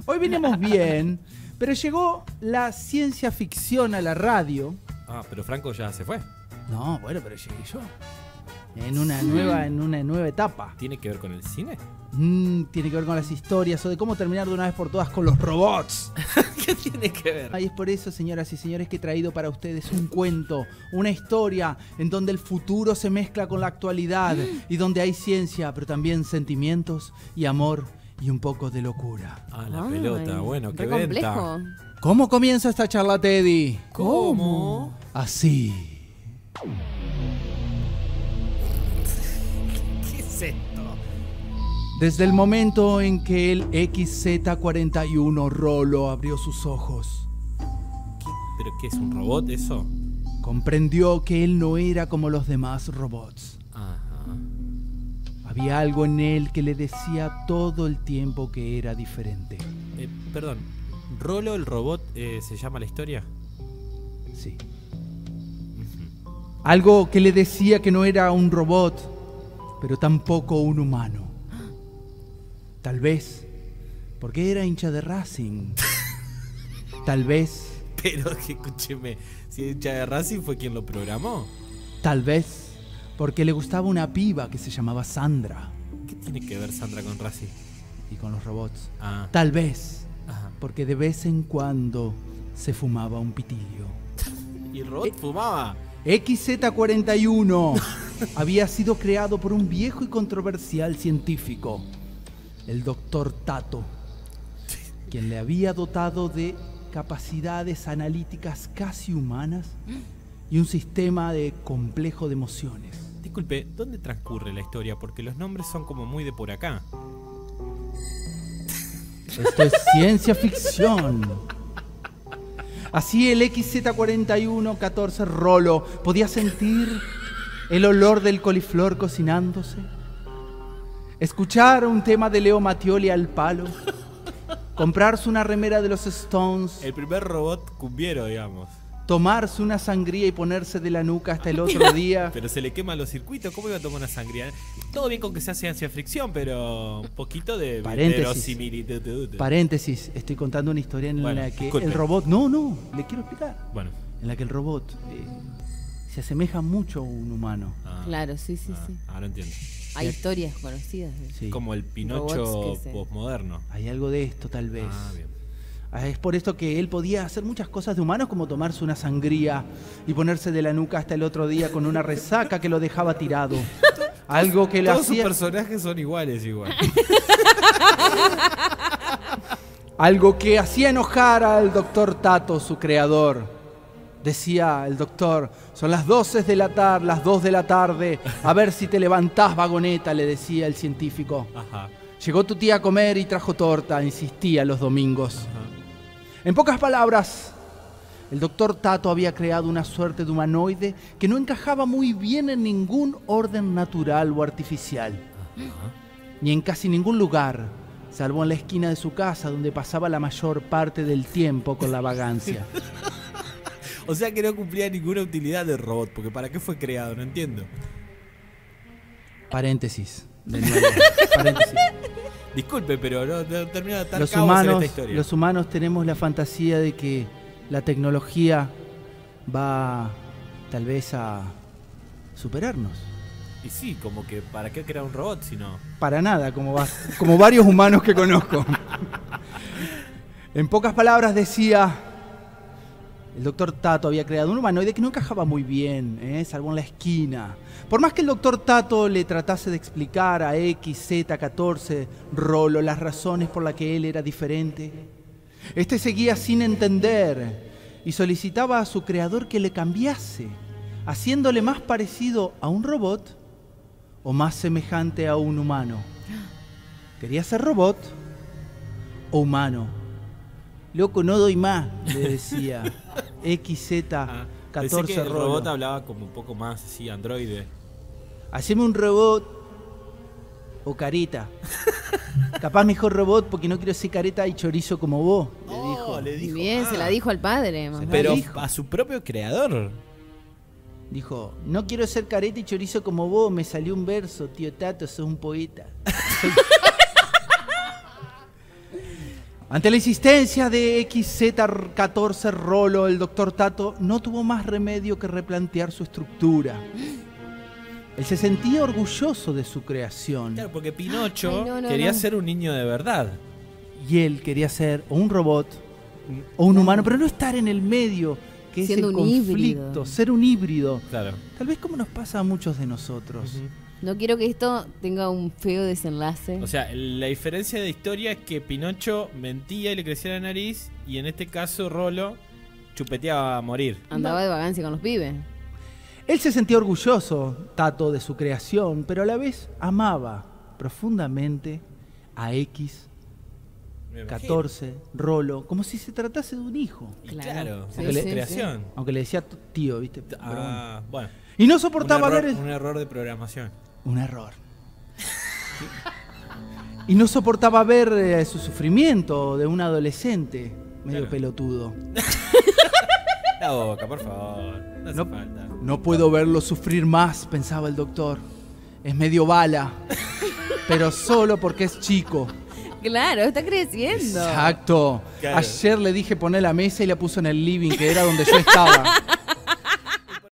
Hoy venimos bien, pero llegó la ciencia ficción a la radio. Ah, pero Franco ya se fue. No, bueno, pero llegué yo. En una nueva etapa. ¿Tiene que ver con el cine? Tiene que ver con las historias o de cómo terminar de una vez por todas con los robots. ¿Qué tiene que ver? Y es por eso, señoras y señores, que he traído para ustedes un cuento, una historia en donde el futuro se mezcla con la actualidad y donde hay ciencia, pero también sentimientos y amor y un poco de locura. Ah, la pelota, bueno, qué complejo. venta. ¿Cómo comienza esta charla, Teddy? ¿Cómo? Así. ¿Qué es esto? Desde el momento en que el XZ41 Rolo abrió sus ojos, ¿Pero qué es un robot eso? comprendió que él no era como los demás robots. Ajá. Había algo en él que le decía todo el tiempo que era diferente. Perdón, ¿Rolo el robot se llama la historia? Sí. Algo que le decía que no era un robot, pero tampoco un humano. Tal vez porque era hincha de Racing. Tal vez, Pero que escúcheme, si hincha de Racing fue quien lo programó. tal vez porque le gustaba una piba que se llamaba Sandra. ¿Qué tiene que ver Sandra con Racing? Y con los robots. Ah, Tal vez ajá. porque de vez en cuando se fumaba un pitillo. ¿Y el robot fumaba? XZ41 había sido creado por un viejo y controversial científico, el Dr. Tato, quien le había dotado de capacidades analíticas casi humanas y un sistema de complejo de emociones. Disculpe, ¿dónde transcurre la historia? Porque los nombres son como muy de por acá. Esto es ciencia ficción. Así el XZ41-14 Rolo podía sentir el olor del coliflor cocinándose, escuchar un tema de Leo Mattioli al palo, comprarse una remera de los Stones, El primer robot cumbiero, digamos. tomarse una sangría y ponerse de la nuca hasta el otro día. Pero se le queman los circuitos. ¿Cómo iba a tomar una sangría? Todo bien con que sea ciencia ficción, pero un poquito de Paréntesis. verosimilitud. Paréntesis, estoy contando una historia en Bueno, la que disculpe. el robot... No, le quiero explicar. Bueno. En la que el robot se asemeja mucho a un humano. Claro, sí. Ahora entiendo. Hay historias conocidas. Sí. Como el Pinocho Robots que se- postmoderno. Hay algo de esto, tal vez. Ah, bien. Es por esto que él podía hacer muchas cosas de humanos, como tomarse una sangría y ponerse de la nuca hasta el otro día con una resaca que lo dejaba tirado. Algo que le Todos sus hacía... personajes son iguales igual. Algo que hacía enojar al doctor Tato, su creador. Decía el doctor, son las 2 de la tarde, a ver si te levantás, vagoneta, le decía el científico. Ajá. Llegó tu tía a comer y trajo torta, insistía los domingos. Ajá. En pocas palabras, el doctor Tato había creado una suerte de humanoide que no encajaba muy bien en ningún orden natural o artificial, ni en casi ningún lugar, salvo en la esquina de su casa donde pasaba la mayor parte del tiempo con la vagancia. O sea que no cumplía ninguna utilidad del robot, porque ¿para qué fue creado? No entiendo. Paréntesis, de nuevo, paréntesis. Disculpe, pero no termina de estar cabos en esta historia. Los humanos tenemos la fantasía de que la tecnología va tal vez a superarnos. Y sí, como que ¿para qué crear un robot si no? Para nada, como varios humanos que conozco. En pocas palabras decía, el doctor Tato había creado un humanoide que no encajaba muy bien, salvo en la esquina. Por más que el doctor Tato le tratase de explicar a XZ14 Rolo las razones por las que él era diferente, este seguía sin entender y solicitaba a su creador que le cambiase, haciéndole más parecido a un robot o más semejante a un humano. ¿Quería ser robot o humano? Loco, no doy más, le decía XZ14 Pensé que el Rolo. robot hablaba como un poco más así, androide. Haceme un robot o careta. Capaz mejor robot porque no quiero ser careta y chorizo como vos, le dijo. Le dijo, Bien, se la dijo al padre. mamá. Pero dijo. a su propio creador. Dijo, no quiero ser careta y chorizo como vos, me salió un verso, tío Tato, sos un poeta. Ante la insistencia de XZ14 Rolo, el doctor Tato no tuvo más remedio que replantear su estructura. Él se sentía orgulloso de su creación. Claro, porque Pinocho Ay, no, quería no. ser un niño de verdad. Y él quería ser o un robot o un humano, pero no estar en el medio, que Siendo es el un conflicto, híbrido. ser un híbrido. Claro. Tal vez como nos pasa a muchos de nosotros. Ujú. No quiero que esto tenga un feo desenlace. O sea, la diferencia de historia es que Pinocho mentía y le crecía la nariz, y en este caso Rolo chupeteaba a morir. Andaba de vagancia con los pibes. Él se sentía orgulloso, Tato, de su creación, pero a la vez amaba profundamente a Me imagino. X14 Rolo, como si se tratase de un hijo. Y Claro. claro, Sí, porque sí, es sí. creación. Aunque le decía tío, ¿viste? Pero bueno. Ah, bueno. Y no soportaba un error, ver... un error de programación. Un error. Y no soportaba ver su sufrimiento de un adolescente medio Claro. pelotudo. La boca, por favor. No hace No, falta. no puedo verlo sufrir más, pensaba el doctor. Es medio bala, pero solo porque es chico. Claro, está creciendo. Exacto. Claro. Ayer le dije poner la mesa y la puso en el living, que era donde yo estaba.